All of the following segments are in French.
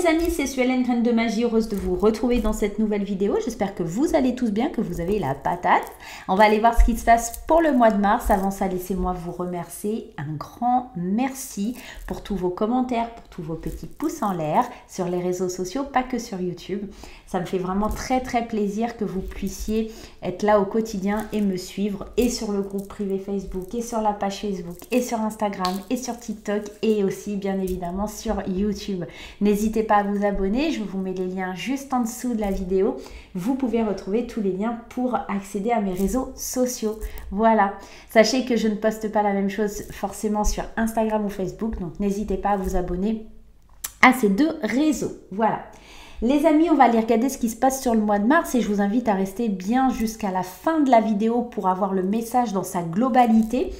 les amis, c'est Suelen, Graine de Magie, heureuse de vous retrouver dans cette nouvelle vidéo. J'espère que vous allez tous bien, que vous avez la patate. On va aller voir ce qui se passe pour le mois de mars. Avant ça, laissez-moi vous remercier. Un grand merci pour tous vos commentaires, pour tous vos petits pouces en l'air sur les réseaux sociaux, pas que sur YouTube. Ça me fait vraiment très plaisir que vous puissiez être là au quotidien et me suivre, et sur le groupe privé Facebook, et sur la page Facebook, et sur Instagram, et sur TikTok, et aussi bien évidemment sur YouTube. N'hésitez pas à vous abonner, je vous mets les liens juste en dessous de la vidéo. Vous pouvez retrouver tous les liens pour accéder à mes réseaux sociaux. Voilà, sachez que je ne poste pas la même chose forcément sur Instagram ou Facebook, donc n'hésitez pas à vous abonner à ces deux réseaux. Voilà. Les amis, on va aller regarder ce qui se passe sur le mois de mars et je vous invite à rester bien jusqu'à la fin de la vidéo pour avoir le message dans sa globalité.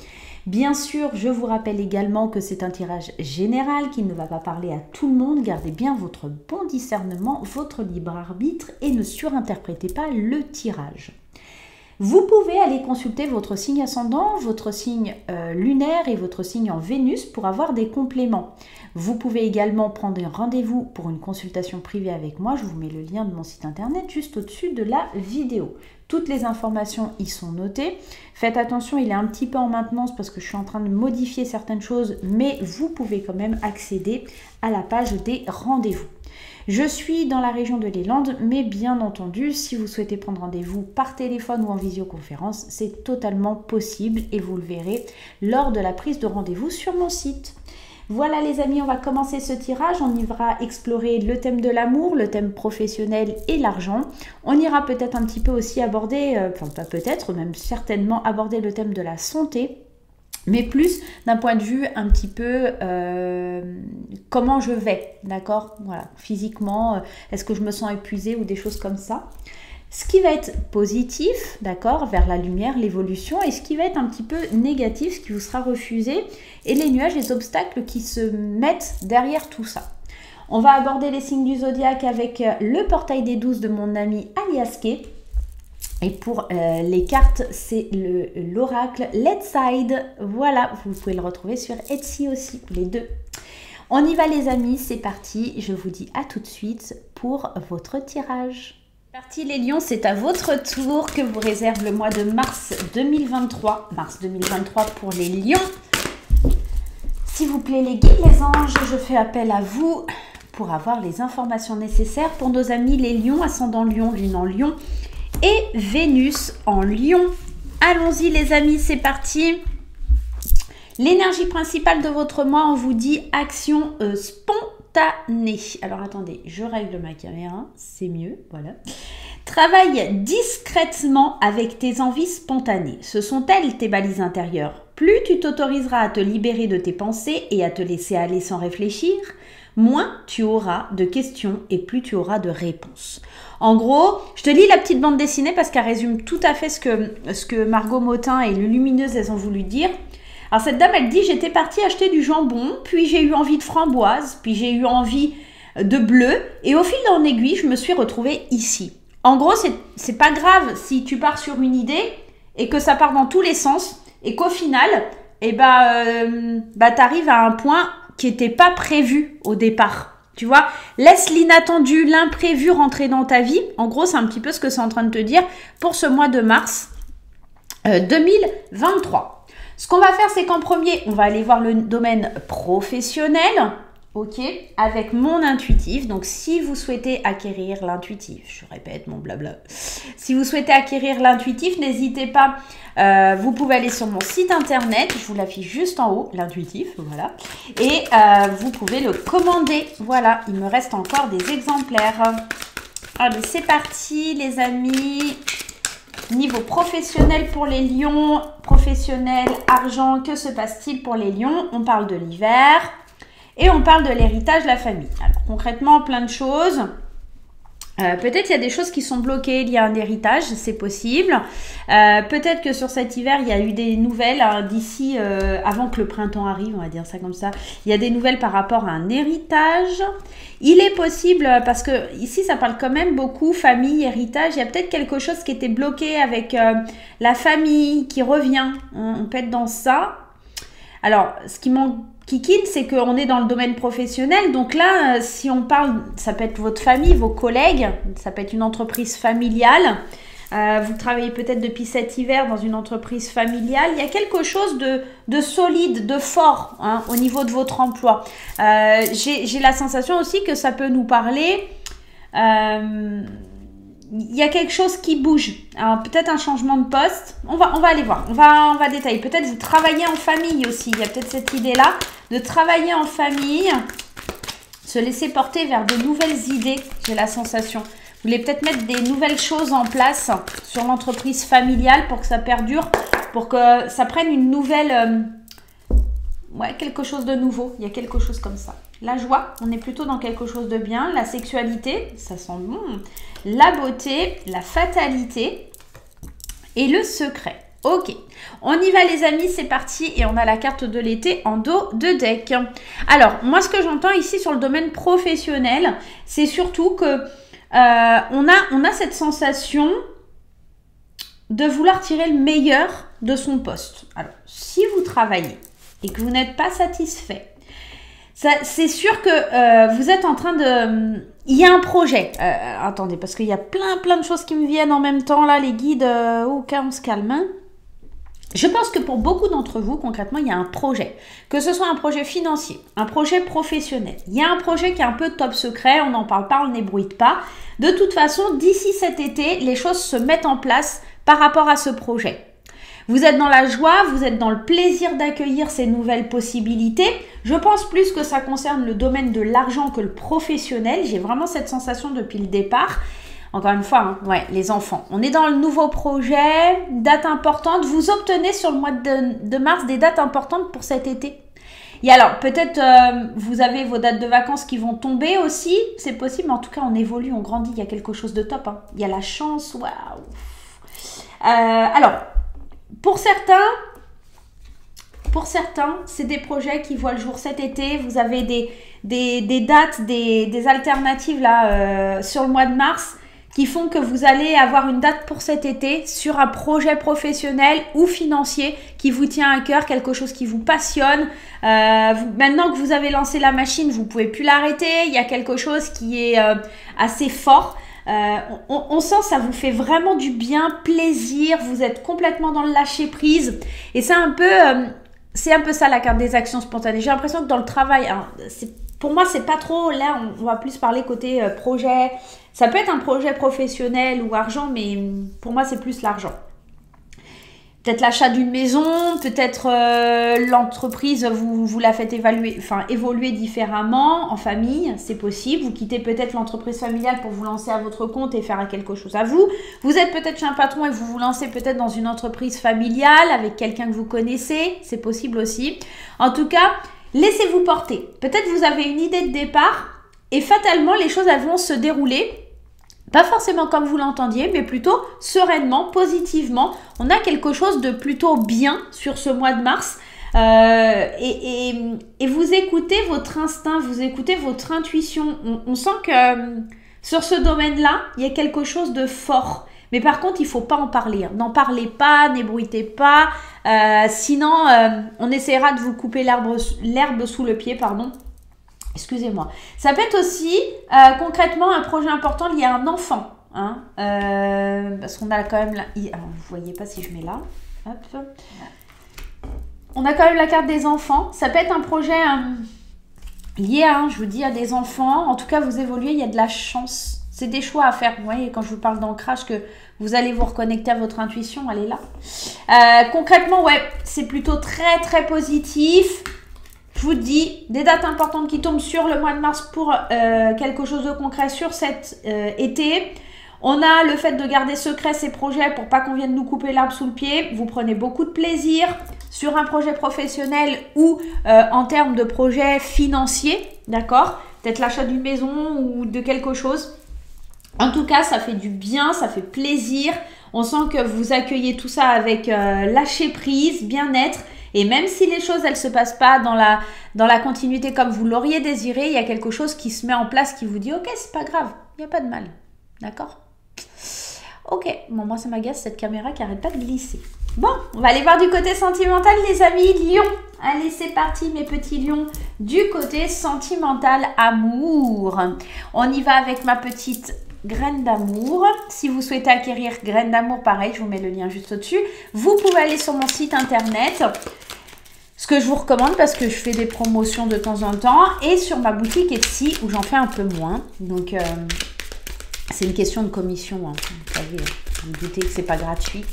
Bien sûr, je vous rappelle également que c'est un tirage général qui ne va pas parler à tout le monde. Gardez bien votre bon discernement, votre libre arbitre et ne surinterprétez pas le tirage. Vous pouvez aller consulter votre signe ascendant, votre signe lunaire et votre signe en Vénus pour avoir des compléments. Vous pouvez également prendre un rendez-vous pour une consultation privée avec moi. Je vous mets le lien de mon site internet juste au-dessus de la vidéo. Toutes les informations y sont notées. Faites attention, il est un petit peu en maintenance parce que je suis en train de modifier certaines choses, mais vous pouvez quand même accéder à la page des rendez-vous. Je suis dans la région de l'Îlande, mais bien entendu, si vous souhaitez prendre rendez-vous par téléphone ou en visioconférence, c'est totalement possible et vous le verrez lors de la prise de rendez-vous sur mon site. Voilà les amis, on va commencer ce tirage. On ira explorer le thème de l'amour, le thème professionnel et l'argent. On ira peut-être un petit peu aussi aborder, enfin pas peut-être, même certainement aborder le thème de la santé. Mais plus d'un point de vue un petit peu comment je vais, d'accord? Voilà, physiquement, est-ce que je me sens épuisée ou des choses comme ça. Ce qui va être positif, d'accord, vers la lumière, l'évolution, et ce qui va être un petit peu négatif, ce qui vous sera refusé, et les nuages, les obstacles qui se mettent derrière tout ça. On va aborder les signes du zodiaque avec le portail des 12 de mon ami Aliaske. Et pour les cartes, c'est l'oracle Let's Side. Voilà, vous pouvez le retrouver sur Etsy aussi, les deux. On y va les amis, c'est parti. Je vous dis à tout de suite pour votre tirage. Parti les lions, c'est à votre tour que vous réserve le mois de mars 2023. Mars 2023 pour les lions. S'il vous plaît les guides, les anges, je fais appel à vous pour avoir les informations nécessaires pour nos amis les lions, ascendant lion, lune en lion et Vénus en lion. Allons-y les amis, c'est parti. L'énergie principale de votre mois, on vous dit action spontanée. Alors attendez, je règle ma caméra, c'est mieux, voilà. Travaille discrètement avec tes envies spontanées. Ce sont elles tes balises intérieures. Plus tu t'autoriseras à te libérer de tes pensées et à te laisser aller sans réfléchir, moins tu auras de questions et plus tu auras de réponses. En gros, je te lis la petite bande dessinée parce qu'elle résume tout à fait ce que Margot Motin et le Lumineuse, elles ont voulu dire. Alors cette dame, elle dit, j'étais partie acheter du jambon, puis j'ai eu envie de framboise, puis j'ai eu envie de bleu, et au fil en aiguille, je me suis retrouvée ici. En gros, c'est pas grave si tu pars sur une idée et que ça part dans tous les sens, et qu'au final, t'arrives à un point qui n'était pas prévu au départ. Tu vois, laisse l'inattendu, l'imprévu rentrer dans ta vie. En gros, c'est un petit peu ce que c'est en train de te dire pour ce mois de mars 2023. Ce qu'on va faire, c'est qu'en premier, on va aller voir le domaine professionnel, ok, avec mon intuitif. Donc, si vous souhaitez acquérir l'intuitif, je répète mon blabla, si vous souhaitez acquérir l'intuitif, n'hésitez pas, vous pouvez aller sur mon site internet, je vous l'affiche juste en haut, l'intuitif, voilà, et vous pouvez le commander. Voilà, il me reste encore des exemplaires. Allez, c'est parti les amis. Niveau professionnel pour les lions, professionnel, argent, que se passe-t-il pour les lions? On parle de l'hiver et on parle de l'héritage de la famille. Alors concrètement, plein de choses. Peut-être il y a des choses qui sont bloquées, il y a un héritage, c'est possible. Peut-être que sur cet hiver, il y a eu des nouvelles d'ici, avant que le printemps arrive, on va dire ça comme ça. Il y a des nouvelles par rapport à un héritage. Il est possible, parce que ici, ça parle quand même beaucoup famille, héritage. Il y a peut-être quelque chose qui était bloqué avec la famille qui revient. On peut être dans ça. Alors, ce qui m'enquiquine, c'est qu'on est dans le domaine professionnel. Donc là, si on parle, ça peut être votre famille, vos collègues, ça peut être une entreprise familiale. Vous travaillez peut-être depuis cet hiver dans une entreprise familiale. Il y a quelque chose de solide, de fort hein, au niveau de votre emploi. J'ai la sensation aussi que ça peut nous parler. Il y a quelque chose qui bouge. Peut-être un changement de poste. On va aller voir. On va détailler. Peut-être vous travaillez en famille aussi. Il y a peut-être cette idée-là de travailler en famille. Se laisser porter vers de nouvelles idées. J'ai la sensation. Vous voulez peut-être mettre des nouvelles choses en place sur l'entreprise familiale pour que ça perdure, pour que ça prenne une nouvelle... ouais, quelque chose de nouveau. Il y a quelque chose comme ça. La joie, on est plutôt dans quelque chose de bien. La sexualité, ça sent bon. La beauté, la fatalité et le secret. Ok, on y va les amis, c'est parti. Et on a la carte de l'été en dos de deck. Alors, moi ce que j'entends ici sur le domaine professionnel, c'est surtout que... on a cette sensation de vouloir tirer le meilleur de son poste. Alors, si vous travaillez et que vous n'êtes pas satisfait, c'est sûr que vous êtes en train de... Il y a un projet. Attendez, parce qu'il y a plein de choses qui me viennent en même temps. Là, les guides, ok, on se calme. Hein. Je pense que pour beaucoup d'entre vous, concrètement, il y a un projet. Que ce soit un projet financier, un projet professionnel. Il y a un projet qui est un peu top secret, on n'en parle pas, on n'ébruite pas. De toute façon, d'ici cet été, les choses se mettent en place par rapport à ce projet. Vous êtes dans la joie, vous êtes dans le plaisir d'accueillir ces nouvelles possibilités. Je pense plus que ça concerne le domaine de l'argent que le professionnel. J'ai vraiment cette sensation depuis le départ. Encore une fois, hein, ouais, les enfants. On est dans le nouveau projet, date importante. Vous obtenez sur le mois de mars des dates importantes pour cet été. Et alors, peut-être vous avez vos dates de vacances qui vont tomber aussi. C'est possible, mais en tout cas, on évolue, on grandit. Il y a quelque chose de top. Hein. Il y a la chance, waouh. Alors, pour certains, c'est des projets qui voient le jour cet été. Vous avez des dates, des alternatives là sur le mois de mars qui font que vous allez avoir une date pour cet été sur un projet professionnel ou financier qui vous tient à cœur, quelque chose qui vous passionne. Maintenant que vous avez lancé la machine, vous ne pouvez plus l'arrêter. Il y a quelque chose qui est assez fort. On sent que ça vous fait vraiment du bien, plaisir. Vous êtes complètement dans le lâcher-prise. Et c'est un peu ça la carte des actions spontanées. J'ai l'impression que dans le travail, hein, pour moi, c'est pas trop. Là, on va plus parler côté projet. Ça peut être un projet professionnel ou argent, mais pour moi, c'est plus l'argent. Peut-être l'achat d'une maison, peut-être l'entreprise, vous la faites évoluer différemment en famille, c'est possible. Vous quittez peut-être l'entreprise familiale pour vous lancer à votre compte et faire quelque chose à vous. Vous êtes peut-être chez un patron et vous vous lancez peut-être dans une entreprise familiale avec quelqu'un que vous connaissez, c'est possible aussi. En tout cas, laissez-vous porter. Peut-être vous avez une idée de départ et fatalement, les choses elles vont se dérouler. Pas forcément comme vous l'entendiez, mais plutôt sereinement, positivement. On a quelque chose de plutôt bien sur ce mois de mars. Et vous écoutez votre instinct, vous écoutez votre intuition. On sent que sur ce domaine-là, il y a quelque chose de fort. Mais par contre, il ne faut pas en parler. Hein. N'en parlez pas, n'ébruitez pas. Sinon, on essaiera de vous couper l'herbe sous le pied, pardon. Excusez-moi. Ça peut être aussi concrètement un projet important lié à un enfant. Hein, parce qu'on a quand même... Alors, vous ne voyez pas si je mets là. Hop. On a quand même la carte des enfants. Ça peut être un projet lié à, je vous dis, à des enfants. En tout cas, vous évoluez, il y a de la chance. C'est des choix à faire. Vous voyez, quand je vous parle d'ancrage, que vous allez vous reconnecter à votre intuition, elle est là. Concrètement, ouais, c'est plutôt très, très positif. Je vous dis, des dates importantes qui tombent sur le mois de mars pour quelque chose de concret sur cet été. On a le fait de garder secret ces projets pour pas qu'on vienne nous couper l'arbre sous le pied. Vous prenez beaucoup de plaisir sur un projet professionnel ou en termes de projet financier, d'accord? Peut-être l'achat d'une maison ou de quelque chose. En tout cas, ça fait du bien, ça fait plaisir. On sent que vous accueillez tout ça avec lâcher prise, bien-être. Et même si les choses, elles ne se passent pas dans la continuité comme vous l'auriez désiré, il y a quelque chose qui se met en place qui vous dit « Ok, c'est pas grave, il n'y a pas de mal. » D'accord? Ok, bon, moi ça m'agace cette caméra qui n'arrête pas de glisser. Bon, on va aller voir du côté sentimental, les amis. Lion. Allez, c'est parti, mes petits lions. Du côté sentimental, amour. On y va avec ma petite graine d'amour. Si vous souhaitez acquérir graine d'amour, pareil, je vous mets le lien juste au-dessus. Vous pouvez aller sur mon site internet. Ce que je vous recommande parce que je fais des promotions de temps en temps. Et sur ma boutique Etsy où j'en fais un peu moins. Donc, c'est une question de commission. Hein. Vous savez, vous me doutez que c'est pas gratuit.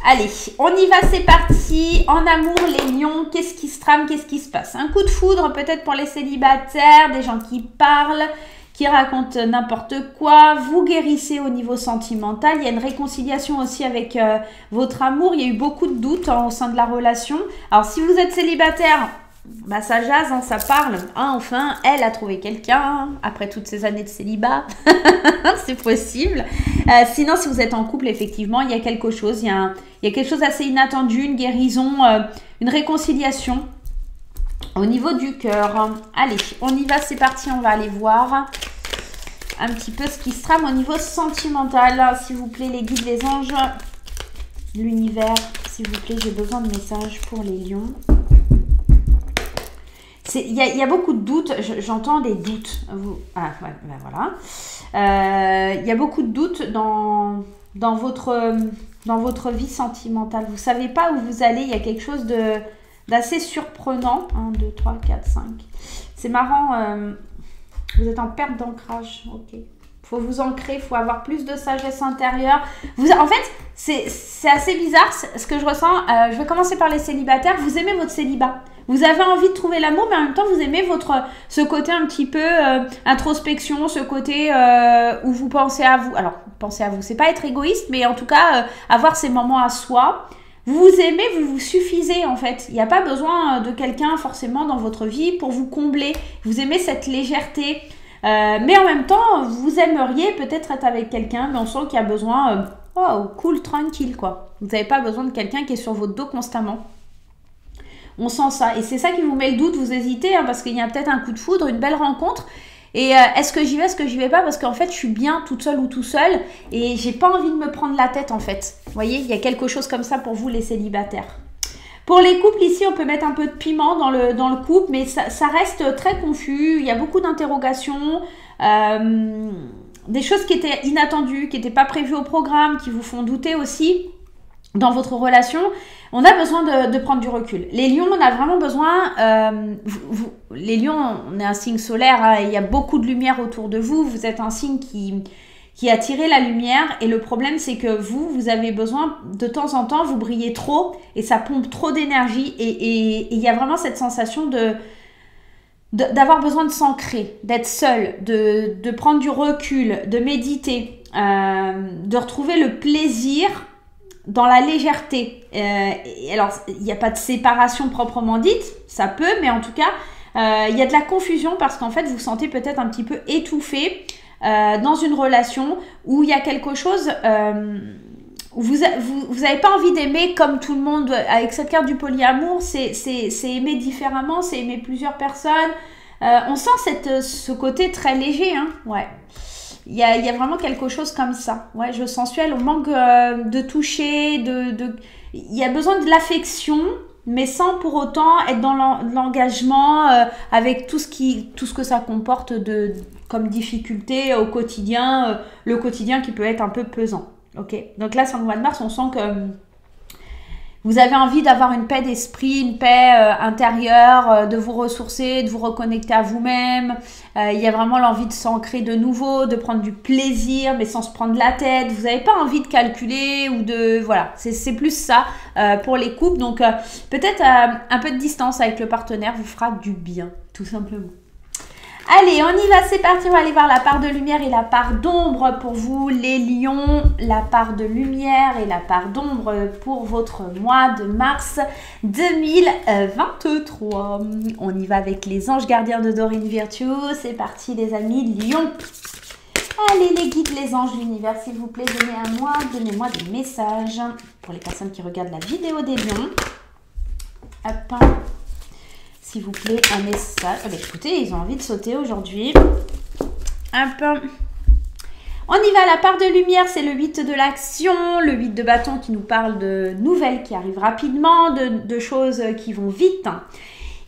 Allez, on y va, c'est parti. En amour, les lions, qu'est-ce qui se trame, qu'est-ce qui se passe? Un coup de foudre peut-être pour les célibataires, des gens qui parlent, qui racontent n'importe quoi. Vous guérissez au niveau sentimental. Il y a une réconciliation aussi avec votre amour. Il y a eu beaucoup de doutes au sein de la relation. Alors, si vous êtes célibataire, bah, ça jase, hein, ça parle. Hein, enfin, elle a trouvé quelqu'un après toutes ces années de célibat. C'est possible. Sinon, si vous êtes en couple, effectivement, il y a quelque chose. Il y a quelque chose d'assez inattendu, une guérison, une réconciliation au niveau du cœur. Allez, on y va, c'est parti. On va aller voir un petit peu ce qui se trame au niveau sentimental. S'il vous plaît, les guides, les anges, l'univers, s'il vous plaît, j'ai besoin de messages pour les lions. Il y a beaucoup de doutes, j'entends des doutes. Ah, ouais, ben voilà. Il y a beaucoup de doutes dans votre vie sentimentale. Vous ne savez pas où vous allez, il y a quelque chose d'assez surprenant. 1, 2, 3, 4, 5. C'est marrant, vous êtes en perte d'ancrage. Ok. Il faut vous ancrer, il faut avoir plus de sagesse intérieure. En fait, c'est assez bizarre ce que je ressens. Je vais commencer par les célibataires. Vous aimez votre célibat. Vous avez envie de trouver l'amour, mais en même temps, vous aimez ce côté un petit peu introspection, ce côté où vous pensez à vous. Alors, pensez à vous, c'est pas être égoïste, mais en tout cas, avoir ces moments à soi. Vous vous aimez, vous vous suffisez en fait. Il n'y a pas besoin de quelqu'un forcément dans votre vie pour vous combler. Vous aimez cette légèreté. Mais en même temps, vous aimeriez peut-être être avec quelqu'un, mais on sent qu'il y a besoin, cool, tranquille quoi. Vous n'avez pas besoin de quelqu'un qui est sur votre dos constamment. On sent ça. Et c'est ça qui vous met le doute, vous hésitez, hein, parce qu'il y a peut-être un coup de foudre, une belle rencontre. Et est-ce que j'y vais, est-ce que j'y vais pas? Parce qu'en fait, je suis bien toute seule ou tout seul. Et j'ai pas envie de me prendre la tête, en fait. Vous voyez, il y a quelque chose comme ça pour vous, les célibataires. Pour les couples, ici, on peut mettre un peu de piment dans le couple, mais ça reste très confus. Il y a beaucoup d'interrogations. Des choses qui étaient inattendues, qui n'étaient pas prévues au programme, qui vous font douter aussi dans votre relation. On a besoin de prendre du recul. Les lions, on a vraiment besoin... les lions, on est un signe solaire, hein, il y a beaucoup de lumière autour de vous. Vous êtes un signe qui attire la lumière. Et le problème, c'est que vous avez besoin, de temps en temps, vous brillez trop et ça pompe trop d'énergie. Et il y a vraiment cette sensation d'avoir besoin de s'ancrer, d'être seul, de prendre du recul, de méditer, de retrouver le plaisir dans la légèreté. Alors, il n'y a pas de séparation proprement dite, ça peut, mais en tout cas, il y a de la confusion parce qu'en fait, vous vous sentez peut-être un petit peu étouffé dans une relation où il y a quelque chose où vous n'avez pas envie d'aimer comme tout le monde. Avec cette carte du polyamour, c'est aimer différemment, c'est aimer plusieurs personnes. On sent ce côté très léger, hein, ouais. Il y a vraiment quelque chose comme ça. Ouais, jeu sensuel, on manque de toucher, il y a besoin de l'affection, mais sans pour autant être dans l'engagement avec tout ce que ça comporte comme difficulté au quotidien, le quotidien qui peut être un peu pesant. Ok. Donc là, sur le mois de mars, on sent que vous avez envie d'avoir une paix d'esprit, une paix intérieure, de vous ressourcer, de vous reconnecter à vous-même. Il y a vraiment l'envie de s'ancrer de nouveau, de prendre du plaisir, mais sans se prendre la tête. Vous n'avez pas envie de calculer ou de... Voilà, c'est plus ça pour les couples. Donc, peut-être un peu de distance avec le partenaire vous fera du bien, tout simplement. Allez, on y va, c'est parti, on va aller voir la part de lumière et la part d'ombre pour vous, les lions. La part de lumière et la part d'ombre pour votre mois de mars 2023. On y va avec les anges gardiens de Dorine Virtue. C'est parti les amis, lions. Allez les guides, les anges, l'univers, s'il vous plaît, donnez-moi des messages pour les personnes qui regardent la vidéo des lions. Hop. S'il vous plaît, un message. Ah bah écoutez, ils ont envie de sauter aujourd'hui. Un peu. On y va, la part de lumière, c'est le 8 de l'action, le 8 de bâton qui nous parle de nouvelles qui arrivent rapidement, de choses qui vont vite.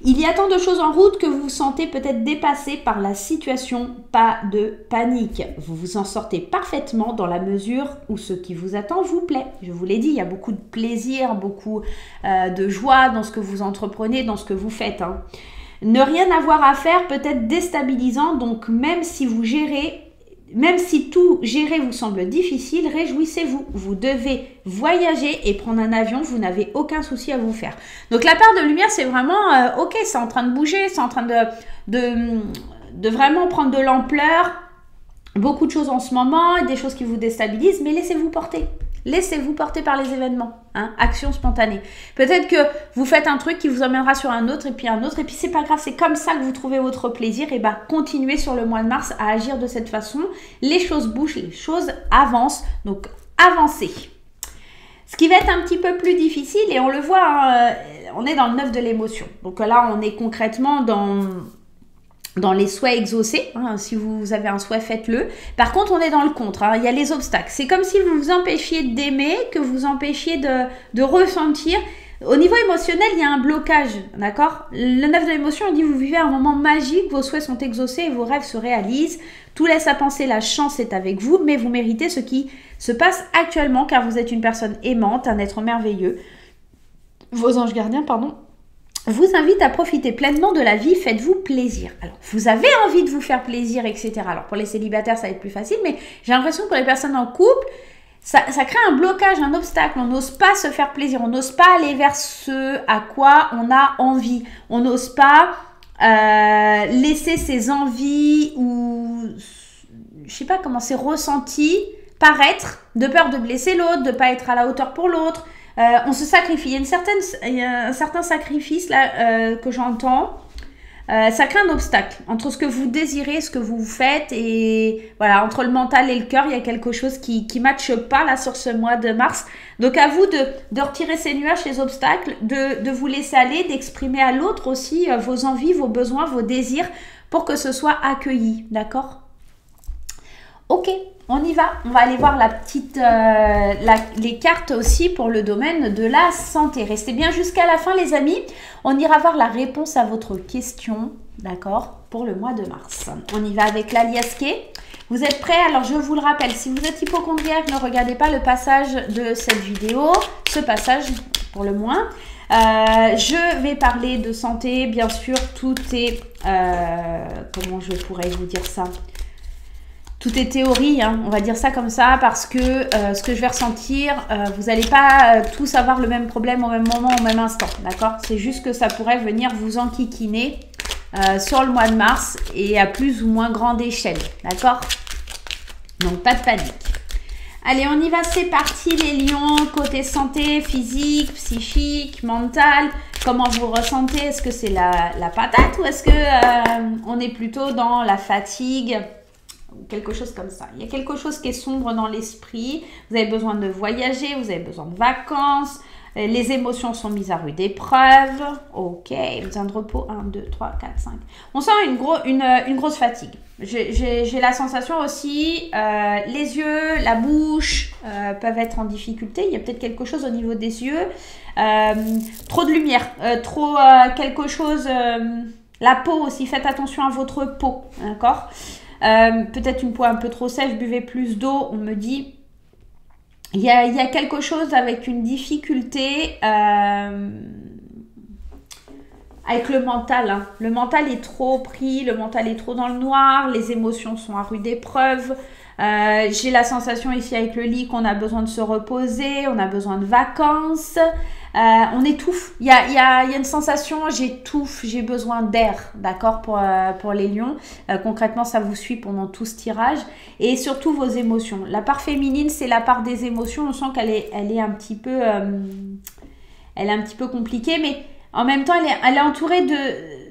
Il y a tant de choses en route que vous vous sentez peut-être dépassé par la situation, pas de panique. Vous vous en sortez parfaitement dans la mesure où ce qui vous attend vous plaît. Je vous l'ai dit, il y a beaucoup de plaisir, beaucoup de joie dans ce que vous entreprenez, dans ce que vous faites. Ne rien avoir à faire peut être déstabilisant, donc même si tout gérer vous semble difficile, réjouissez-vous. Vous devez voyager et prendre un avion, vous n'avez aucun souci à vous faire. Donc la part de lumière, c'est vraiment, ok, c'est en train de bouger, c'est en train de vraiment prendre de l'ampleur. Beaucoup de choses en ce moment, des choses qui vous déstabilisent, mais laissez-vous porter. Laissez-vous porter par les événements, action spontanée. Peut-être que vous faites un truc qui vous emmènera sur un autre, et puis c'est pas grave, c'est comme ça que vous trouvez votre plaisir, et continuez sur le mois de mars à agir de cette façon. Les choses bougent, les choses avancent, donc avancez. Ce qui va être un petit peu plus difficile, et on le voit, on est dans le 9 de l'émotion. Donc là, on est concrètement dans les souhaits exaucés. Si vous avez un souhait, faites-le. Par contre, on est dans le contre. Il y a les obstacles. C'est comme si vous vous empêchiez d'aimer, que vous empêchiez de ressentir. Au niveau émotionnel, il y a un blocage, d'accord? Le 9 de l'émotion, on dit vous vivez un moment magique, vos souhaits sont exaucés et vos rêves se réalisent. Tout laisse à penser, la chance est avec vous, mais vous méritez ce qui se passe actuellement car vous êtes une personne aimante, un être merveilleux. Vos anges gardiens, vous invite à profiter pleinement de la vie, faites-vous plaisir. Alors, vous avez envie de vous faire plaisir, etc. Alors, pour les célibataires, ça va être plus facile, mais j'ai l'impression que pour les personnes en couple, ça crée un blocage, un obstacle. On n'ose pas se faire plaisir, on n'ose pas aller vers ce à quoi on a envie. On n'ose pas laisser ses envies ou, je sais pas comment, ses ressentis paraître, de peur de blesser l'autre, de ne pas être à la hauteur pour l'autre. On se sacrifie. Il y a un certain sacrifice là que j'entends. Ça crée un obstacle entre ce que vous désirez, ce que vous faites et voilà, entre le mental et le cœur, il y a quelque chose qui ne matche pas là sur ce mois de mars. Donc à vous de retirer ces nuages, ces obstacles, de vous laisser aller, d'exprimer à l'autre aussi vos envies, vos besoins, vos désirs pour que ce soit accueilli. D'accord ? Ok, on y va. On va aller voir les cartes aussi pour le domaine de la santé. Restez bien jusqu'à la fin, les amis. On ira voir la réponse à votre question, d'accord, pour le mois de mars. On y va avec l'aliasqué. Vous êtes prêts? Alors, je vous le rappelle, si vous êtes hypocondriaque, ne regardez pas le passage de cette vidéo. Ce passage, pour le moins. Je vais parler de santé. Bien sûr, tout est... comment je pourrais vous dire ça? Tout est théorie, on va dire ça comme ça, parce que ce que je vais ressentir, vous n'allez pas tous avoir le même problème au même moment, au même instant, d'accord? C'est juste que ça pourrait venir vous enquiquiner sur le mois de mars et à plus ou moins grande échelle, d'accord? Donc, pas de panique. Allez, on y va, c'est parti les lions, côté santé, physique, psychique, mental. Comment vous ressentez? Est-ce que c'est la patate ou est-ce que on est plutôt dans la fatigue? Quelque chose comme ça. Il y a quelque chose qui est sombre dans l'esprit. Vous avez besoin de voyager, vous avez besoin de vacances. Les émotions sont mises à rude épreuve. Ok, besoin de repos. 1, 2, 3, 4, 5. On sent une grosse fatigue. J'ai la sensation aussi, les yeux, la bouche peuvent être en difficulté. Il y a peut-être quelque chose au niveau des yeux. Trop de lumière, trop quelque chose... la peau aussi, faites attention à votre peau, d'accord? Peut-être une peau un peu trop sèche, buvez plus d'eau, on me dit. Il y a quelque chose avec une difficulté avec le mental. Le mental est trop pris, le mental est trop dans le noir, les émotions sont à rude épreuve. J'ai la sensation ici avec le lit qu'on a besoin de se reposer, on a besoin de vacances. On étouffe. Il y a une sensation, j'étouffe, j'ai besoin d'air, d'accord, pour les lions. Concrètement, ça vous suit pendant tout ce tirage. Et surtout vos émotions. La part féminine, c'est la part des émotions. On sent qu'elle est un petit peu, elle est un petit peu compliquée, mais en même temps, elle est entourée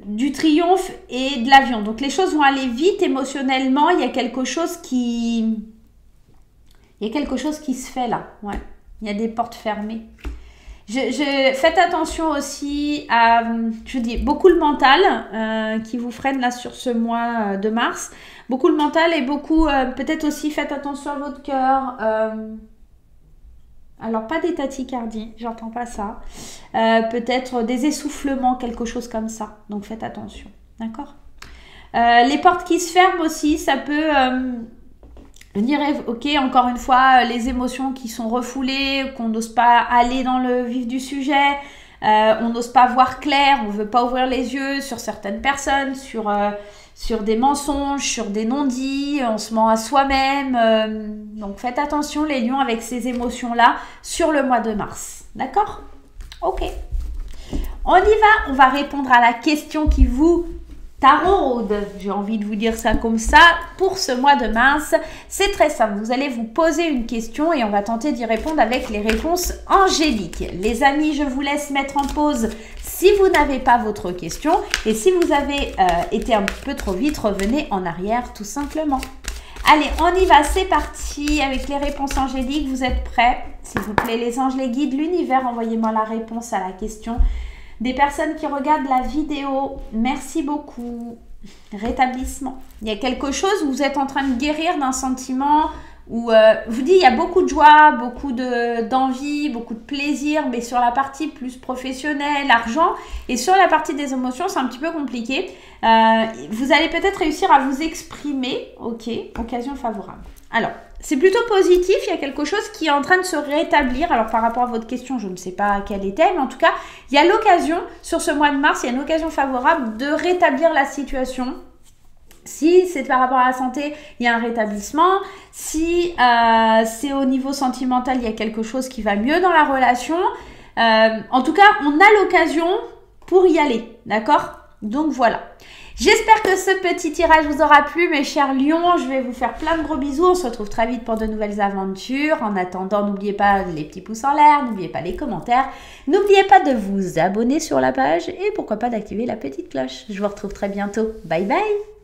du triomphe et de l'avion. Donc, les choses vont aller vite émotionnellement. Il y a quelque chose qui se fait là. Ouais. Il y a des portes fermées. Faites attention aussi à, je dis, beaucoup le mental qui vous freine là sur ce mois de mars. Beaucoup le mental et beaucoup, peut-être aussi faites attention à votre cœur. Alors, pas des tachycardies, j'entends pas ça. Peut-être des essoufflements, quelque chose comme ça. Donc, faites attention, d'accord? Les portes qui se ferment aussi, ça peut... venir, ok, encore une fois, les émotions qui sont refoulées, qu'on n'ose pas aller dans le vif du sujet, on n'ose pas voir clair, on ne veut pas ouvrir les yeux sur certaines personnes, sur des mensonges, sur des non-dits, on se ment à soi-même. Donc faites attention les lions avec ces émotions-là sur le mois de mars. D'accord? Ok. On y va, on va répondre à la question qui vous taraude, j'ai envie de vous dire ça comme ça, pour ce mois de mars. C'est très simple, vous allez vous poser une question et on va tenter d'y répondre avec les réponses angéliques. Les amis, je vous laisse mettre en pause si vous n'avez pas votre question et si vous avez été un petit peu trop vite, revenez en arrière tout simplement. Allez, on y va, c'est parti avec les réponses angéliques. Vous êtes prêts? S'il vous plaît, les anges, les guides, l'univers, envoyez-moi la réponse à la question. Des personnes qui regardent la vidéo, merci beaucoup. Rétablissement. Il y a quelque chose où vous êtes en train de guérir d'un sentiment où vous dites il y a beaucoup de joie, beaucoup d'envie, beaucoup de plaisir, mais sur la partie plus professionnelle, argent, et sur la partie des émotions, c'est un petit peu compliqué. Vous allez peut-être réussir à vous exprimer. Ok, occasion favorable. Alors, c'est plutôt positif, il y a quelque chose qui est en train de se rétablir. Alors, par rapport à votre question, je ne sais pas quelle était, mais en tout cas, il y a l'occasion, sur ce mois de mars, il y a une occasion favorable de rétablir la situation. Si c'est par rapport à la santé, il y a un rétablissement. Si c'est au niveau sentimental, il y a quelque chose qui va mieux dans la relation. En tout cas, on a l'occasion pour y aller, d'accord? Donc, voilà. J'espère que ce petit tirage vous aura plu, mes chers lions. Je vais vous faire plein de gros bisous. On se retrouve très vite pour de nouvelles aventures. En attendant, n'oubliez pas les petits pouces en l'air, n'oubliez pas les commentaires. N'oubliez pas de vous abonner sur la page et pourquoi pas d'activer la petite cloche. Je vous retrouve très bientôt. Bye bye!